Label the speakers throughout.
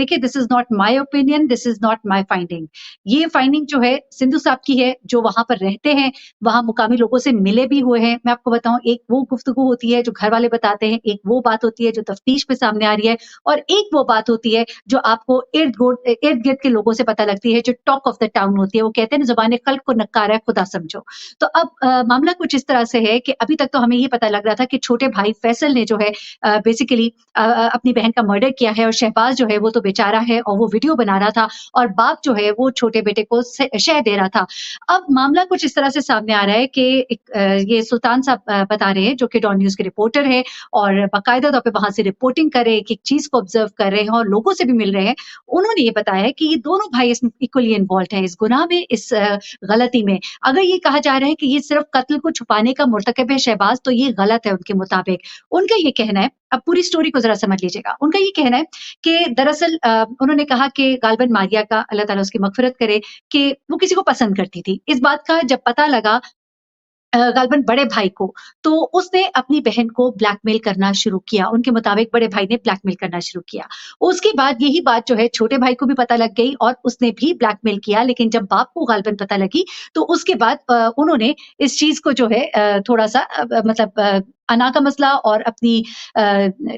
Speaker 1: देखिए, this is not my opinion, this is not my finding. ये finding जो है सिंधु साहब की है, जो वहां पर रहते हैं, वहां मुकामी लोगों से मिले भी हुए हैं। मैं आपको बताऊं, एक वो गुफ्तगू होती है जो घर वाले बताते हैं, एक वो बात होती है जो तफ्तीश पे सामने आ रही है, और एक वो बात होती है जो आपको इर्द गिर्द के लोगों से पता लगती है, जो टॉक ऑफ द टाउन होती है। वो कहते हैं ना, जुबान खल्क को नक्कारा है, खुदा समझो। तो अब मामला कुछ इस तरह से है कि अभी तक तो हमें ये पता लग रहा था कि छोटे भाई फैसल ने जो है बेसिकली अपनी बहन का मर्डर किया है, और शहबाज जो है वो तो बेचारा है और वो वीडियो बना रहा था, और बाप जो है वो छोटे बेटे को शह दे रहा था। अब मामला कुछ इस तरह से सामने आ रहा है कि ये सुल्तान साहब बता रहे हैं, जो कि डॉन न्यूज के रिपोर्टर है और बाकायदा तौर पे वहां से रिपोर्टिंग कर रहे हैं, एक चीज को ऑब्जर्व कर रहे हैं और लोगों से भी मिल रहे हैं। उन्होंने ये बताया है कि ये दोनों भाई इसमें इक्वली इन्वॉल्व हैं, इस गुनाह में, इस गलती में। अगर ये कहा जा रहा है कि ये सिर्फ कत्ल को छुपाने का मुर्तकब है शहबाज, तो ये गलत है उनके मुताबिक। उनका ये कहना है, अब पूरी स्टोरी को जरा समझ लीजिएगा। उनका ये कहना है कि दरअसल उन्होंने कहा कि गालिबन मारिया का, अल्लाह ताला उसकी मगफिरत करे, कि वो किसी को पसंद करती थी। इस बात का जब पता लगा गालिबन बड़े भाई को, तो उसने अपनी बहन को ब्लैकमेल करना शुरू किया। उनके मुताबिक बड़े भाई ने ब्लैकमेल करना शुरू किया। उसके बाद यही बात जो है छोटे भाई को भी पता लग गई और उसने भी ब्लैकमेल किया, लेकिन जब बाप को गालिबन पता लगी, तो उसके बाद उन्होंने इस चीज को जो है थोड़ा-सा मतलब अना का मसला और अपनी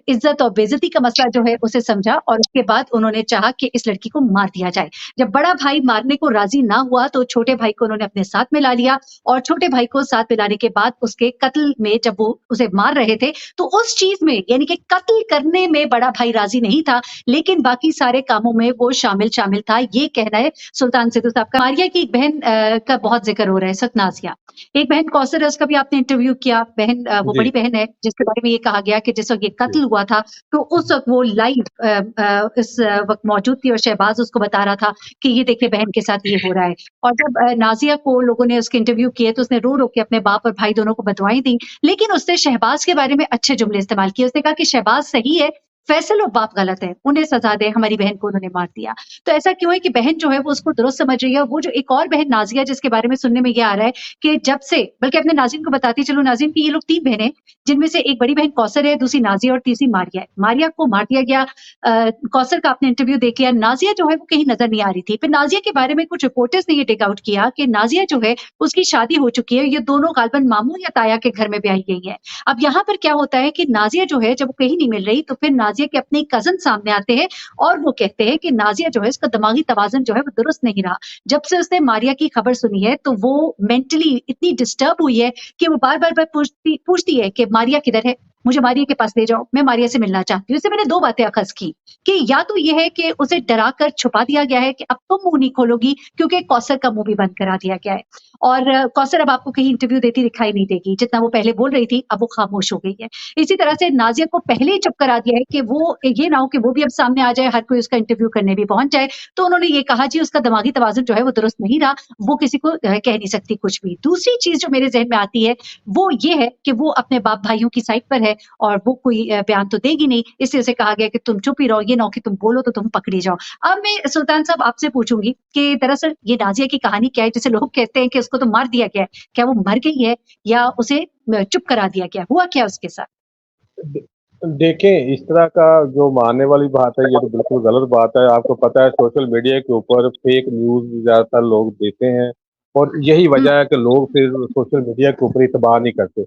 Speaker 1: इज्जत और बेइज्जती का मसला जो है उसे समझा, और उसके बाद उन्होंने चाहा कि इस लड़की को मार दिया जाए। जब बड़ा भाई मारने को राजी ना हुआ, तो छोटे भाई को उन्होंने अपने साथ मिला लिया, और छोटे भाई को साथ मिलाने के बाद उसके कत्ल में जब वो उसे मार रहे थे, तो उस चीज में यानी कि कत्ल करने में बड़ा भाई राजी नहीं था, लेकिन बाकी सारे कामों में वो शामिल था। ये कहना है सुल्तान सिद्धू साहब का। मारिया की एक बहन का बहुत जिक्र हो रहा है, सतनाजिया। एक बहन कौसर है, उसका भी आपने इंटरव्यू किया। बहन वो
Speaker 2: जी
Speaker 1: बड़ी बहन है जिसके बारे में ये कहा गया कि जिस वक्त ये
Speaker 2: जी
Speaker 1: कत्ल हुआ था, तो उस वक्त वो लाइव इस वक्त मौजूद थी, और शहबाज उसको बता रहा था कि ये देखिए बहन के साथ ये हो रहा है। और जब नाजिया को लोगों ने उसके इंटरव्यू किए, तो उसने रो रो के अपने बाप और भाई दोनों को बदवाएं दी, लेकिन उसने शहबाज के बारे में अच्छे जुमले इस्तेमाल किए। उसने कहा कि शहबाज सही है, फैसल और बाप गलत है, उन्हें सजा दे, हमारी बहन को उन्होंने मार दिया। तो ऐसा क्यों है कि बहन जो है वो उसको दुरुस्त समझ रही है। वो जो एक और बहन नाजिया, जिसके बारे में सुनने में ये आ रहा है कि जब से, बल्कि अपने नाज़रीन को बताती चलूं नाज़रीन कि ये लोग 3 बहनें, जिनमें से एक बड़ी बहन कौसर है, दूसरी नाज़िया और तीसरी मारिया है। मारिया को मार दिया गया। कौसर का आपने इंटरव्यू देख लिया। नाज़िया जो है वो कहीं नजर नहीं आ रही थी। फिर नाज़िया के बारे में कुछ रिपोर्टर्स ने ये टेक आउट किया कि नाज़िया जो है उसकी शादी हो चुकी है, ये दोनों गालिबन मामू या ताया के घर में ब्याही गई है। अब यहाँ पर क्या होता है कि नाज़िया जो है जब वो कहीं नहीं मिल रही, तो फिर नाज़िया के अपने कजन सामने आते हैं और वो कहते हैं कि नाज़िया जो है इसका दिमागी तवाज़ुन जो है वो दुरुस्त नहीं रहा। जब से उसने मारिया की खबर सुनी है, तो वो मेंटली इतनी डिस्टर्ब हुई है कि वो बार-बार पूछती है कि मारिया किधर है? मुझे मारिया के पास ले जाओ, मैं मारिया से मिलना चाहती हूँ। इससे मैंने 2 बातें अख़ज़ की कि या तो ये है कि उसे डराकर छुपा दिया गया है कि अब तुम मुँह नहीं खोलोगी, क्योंकि कौसर का मुँह भी बंद करा दिया गया है। और कौसर अब आपको कहीं इंटरव्यू देती दिखाई नहीं देगी। जितना वो पहले बोल रही थी, अब वो खामोश हो गई है। इसी तरह से नाज़िया को पहले ही चुप करा दिया है कि वो ये ना हो कि वो भी अब सामने आ जाए, हर कोई उसका इंटरव्यू करने भी पहुँच जाए। तो उन्होंने ये कहा जी उसका दिमागी तवाज़ुन जो है वो दुरुस्त नहीं रहा, वो किसी को कह नहीं सकती कुछ भी। दूसरी चीज़ जो मेरे ज़हन में आती है, वो ये है कि वो अपने बाप भाइयों की साइड पर है और वो कोई बयान तो देगी नहीं, इसलिए उसे कहा गया कि तुम चुप ही रहो, ये ना हो कि तुम बोलो तो तुम पकड़ी जाओ। अब मैं सुल्तान साहब आपसे पूछूंगी कि दरअसल ये नाज़िया की कहानी क्या है, जिसे लोग कहते हैं कि उसको तो मार दिया गया है, क्या वो मर गई है या उसे चुप करा दिया गया? हुआ क्या उसके साथ?
Speaker 2: दे- देखें, इस तरह का जो मानने वाली बात है, ये तो बिल्कुल गलत बात है। आपको पता है सोशल मीडिया के ऊपर फेक न्यूज़ ज़्यादातर लोग देते हैं और यही
Speaker 1: हुँ,
Speaker 2: वजह है कि लोग फिर सोशल मीडिया के ऊपर इतबार नहीं करते।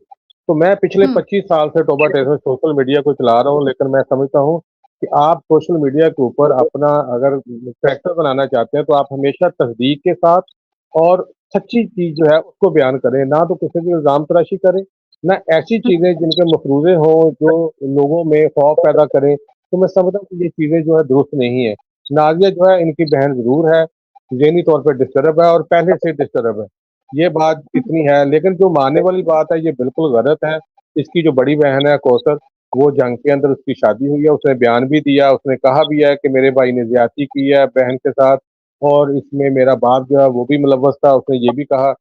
Speaker 2: तो मैं पिछले
Speaker 1: हुँ,
Speaker 2: 25 साल से तौबा टेक्स सोशल मीडिया को चला रहा हूँ, लेकिन मैं समझता हूँ कि आप सोशल मीडिया के ऊपर अपना अगर कैरेक्टर बनाना चाहते हैं, तो आप हमेशा तस्दीक के साथ और सच्ची चीज़ जो है उसको बयान करें, ना तो किसी की इल्ज़ाम तराशी करें, ना ऐसी
Speaker 1: हुँ,
Speaker 2: चीज़ें जिनके मफरूज़े हों, जो लोगों में खौफ पैदा करें। तो मैं समझता हूँ कि ये चीज़ें जो है दुरुस्त नहीं है। नाज़िया जो है इनकी बहन ज़रूर है, ज़हनी तौर पे डिस्टर्ब है और पहले से डिस्टर्ब है। ये बात
Speaker 1: हुँ,
Speaker 2: इतनी है, लेकिन जो मानने वाली बात है ये बिल्कुल गलत है। इसकी जो बड़ी बहन है कौसर, वो जंग के अंदर उसकी शादी हुई है, उसने बयान भी दिया, उसने कहा भी है कि मेरे भाई ने ज़्यादती की है बहन के साथ और इसमें मेरा बाप जो है वो भी मुलव्वस था, उसने ये भी कहा।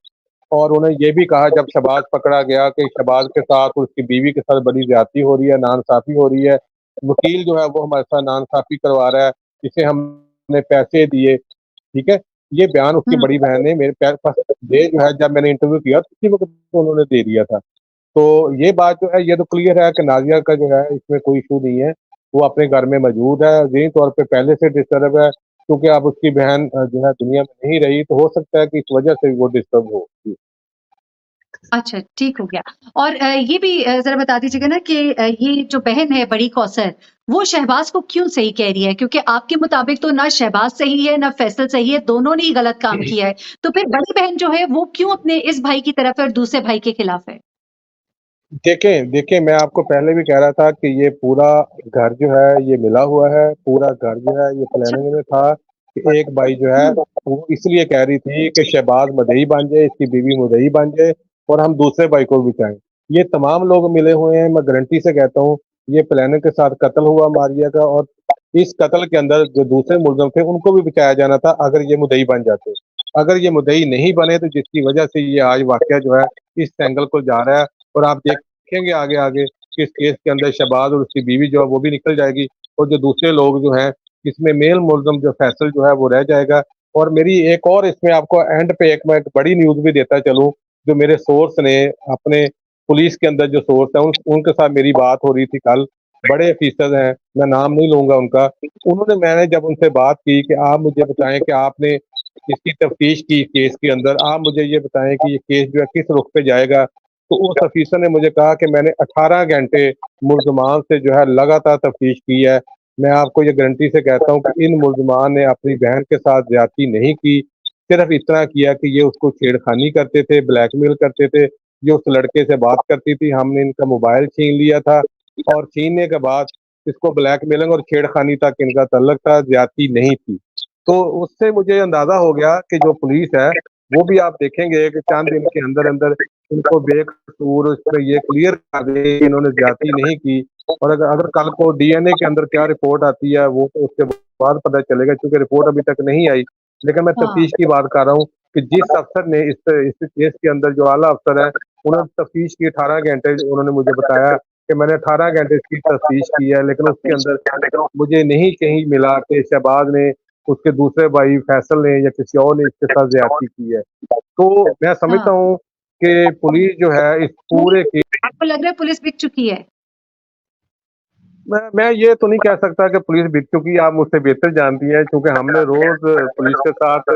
Speaker 2: और उन्हें ये भी कहा जब शहबाज पकड़ा गया कि शहबाज के साथ और उसकी बीवी के साथ बड़ी ज्यादती हो रही है, नाइंसाफ़ी हो रही है। वकील जो है वो हमारे साथ नाइंसाफ़ी करवा रहा है, इसे हमने पैसे दिए, ठीक है? ये बयान उसकी
Speaker 1: हुँ,
Speaker 2: बड़ी बहन ने मेरे पास दे जो है जब मैंने इंटरव्यू किया तो उसी वक़्त उन्होंने दे दिया था। तो ये बात जो है ये तो क्लियर है कि नाज़िया का जो है इसमें कोई इश्यू नहीं है। वो अपने घर में मौजूद है, ज़हनी तौर पे पहले से डिस्टर्ब है, क्योंकि अब उसकी बहन जो है दुनिया में नहीं रही, तो हो सकता है कि इस वजह से वो डिस्टर्ब हो। जी।
Speaker 1: अच्छा, ठीक हो गया। और ये भी ज़रा बता दीजिएगा ना कि ये जो बहन है बड़ी कौसर, वो शहबाज़ को क्यों सही कह रही है? क्योंकि आपके मुताबिक तो ना शहबाज़ सही है, ना फैसल सही है, दोनों ने ही गलत काम किया है। तो फिर बड़ी बहन जो है, वो क्यों अपने इस भाई की तरफ है और दूसरे भाई के खिलाफ है?
Speaker 2: देखें देखिए, मैं आपको पहले भी कह रहा था कि ये पूरा घर जो है ये मिला हुआ है, पूरा घर जो है ये
Speaker 1: अच्छा।
Speaker 2: प्लानिंग में था कि एक बाई जो है
Speaker 1: हुँ।
Speaker 2: वो इसलिए कह रही थी कि शहबाज़ मदई बन जाए, इसकी बीवी मुद्दई बन जाए और हम दूसरे भाई को बचाएँ। ये तमाम लोग मिले हुए हैं, मैं गारंटी से कहता हूँ, ये प्लानिंग के साथ कत्ल हुआ मारिया का, और इस कत्ल के अंदर जो दूसरे मुल्ज़िम थे उनको भी बचाया जाना था अगर ये मुद्दई बन जाते। अगर ये मुद्दई नहीं बने तो जिसकी वजह से ये आज वाक़या जो है इस एंगल को जा रहा है, और आप देखेंगे आगे-आगे कि इस केस के अंदर शहबाज़ और उसकी बीवी जो है वो भी निकल जाएगी, और जो दूसरे लोग जो हैं, इसमें मेल मुल्ज़िम जो फैसल जो है वो रह जाएगा। और मेरी एक और इसमें आपको एंड पे एक मैं एक बड़ी न्यूज़ भी देता चलूँ, जो मेरे सोर्स ने अपने पुलिस के अंदर जो सोर्स है उनके साथ मेरी बात हो रही थी कल, बड़े ऑफिसर हैं, मैं नाम नहीं लूँगा उनका। मैंने जब उनसे बात की कि आप मुझे बताएँ कि आपने इसकी तफ्तीश की केस के अंदर, आप मुझे ये बताएँ कि ये केस जो है किस रुख पे जाएगा। तो उस ऑफिसर ने मुझे कहा कि मैंने 18 घंटे मुल्ज़िमान से जो है लगातार तफ्तीश की है। मैं आपको ये गारंटी से कहता हूँ कि इन मुल्ज़िमान ने अपनी बहन के साथ ज़्यादती नहीं की, सिर्फ़ इतना किया कि ये उसको छेड़खानी करते थे, ब्लैकमेल करते थे, ये उस लड़के से बात करती थी, हमने इनका मोबाइल छीन लिया था, और छीनने के बाद इसको ब्लैकमेलिंग और छेड़खानी तक इनका तल्लक था, ज़्यादती नहीं थी। तो उससे मुझे अंदाज़ा हो गया कि जो पुलिस है, वो भी आप देखेंगे कि चंद दिन के अंदर-अंदर इनको बेकसूर इसमें ये क्लियर कर दें कि इन्होंने ज़्यादती नहीं की। और अगर अगर कल को डीएनए के अंदर क्या रिपोर्ट आती है, वो तो उसके बाद पता चलेगा, क्योंकि रिपोर्ट अभी तक नहीं आई। लेकिन मैं
Speaker 1: हाँ।
Speaker 2: तफ्तीश की बात कर रहा हूँ कि जिस अफ़सर ने इस केस के अंदर जो आला अफ़सर है, उन्होंने तफ्तीश की 18 घंटे, उन्होंने मुझे बताया कि मैंने 18 घंटे इसकी तफ्तीश की है, लेकिन उसके अंदर मुझे नहीं कहीं मिला कि शहबाज़ ने, उसके दूसरे भाई फैसल ने या किसी और ने इसके साथ ज़्यादती की है। तो मैं समझता
Speaker 1: हाँ।
Speaker 2: हूँ कि पुलिस जो है इस पूरे के
Speaker 1: आपको लग रहा है पुलिस बिक चुकी है?
Speaker 2: मैं ये तो नहीं कह सकता कि पुलिस बिक चुकी है, आप मुझसे बेहतर जानती हैं, क्योंकि हमने रोज़ पुलिस के साथ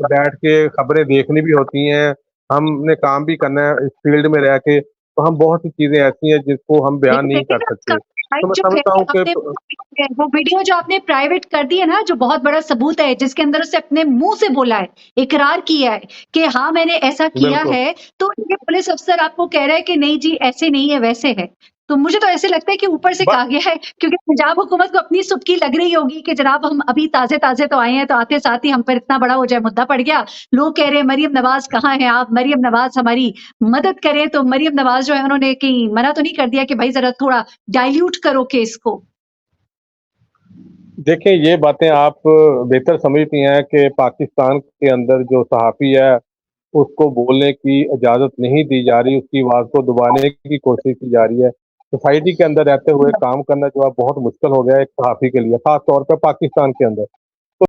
Speaker 2: बैठ के खबरें देखनी भी होती हैं, हमने काम भी करना है इस फ़ील्ड में रह के, तो हम बहुत सी चीज़ें ऐसी हैं जिसको हम बयान
Speaker 1: लेकिन
Speaker 2: नहीं
Speaker 1: देखिए
Speaker 2: कर
Speaker 1: ना उसका
Speaker 2: सकते। तो मैं
Speaker 1: जो है
Speaker 2: समझता हूँ कि
Speaker 1: आपने वो वीडियो जो आपने प्राइवेट कर दी है ना, जो बहुत बड़ा सबूत है, जिसके अंदर उसने अपने मुँह से बोला है, इकरार किया है कि हाँ, मैंने ऐसा किया
Speaker 2: बिल्कुल।
Speaker 1: है, तो ये पुलिस अफ़सर आपको कह रहा है कि नहीं जी, ऐसे नहीं है, वैसे है। तो मुझे तो ऐसे लगता है कि ऊपर से
Speaker 2: ब
Speaker 1: कहा गया है, क्योंकि पंजाब हुकूमत को अपनी सुबकी लग रही होगी कि जनाब हम अभी ताज़े-ताज़े तो आए हैं, तो आते साथ ही हम पर इतना बड़ा हो जाए मुद्दा पड़ गया। लोग कह रहे हैं मरियम नवाज़ कहाँ हैं आप? मरियम नवाज़ हमारी मदद करें, तो मरियम नवाज़ जो है उन्होंने कहीं मना तो नहीं कर दिया कि भई ज़रा थोड़ा डाइल्यूट करो केस को?
Speaker 2: देखिए, ये बातें आप बेहतर समझती हैं कि पाकिस्तान के अंदर जो सहाफ़ी है, उसको बोलने की इजाज़त नहीं दी जा रही, उसकी आवाज़ को दबाने की कोशिश की जा रही है। सोसाइटी के अंदर रहते हुए काम करना जो है बहुत मुश्किल हो गया है एक सहाफ़ी के लिए, ख़ास तौर पे पाकिस्तान के अंदर।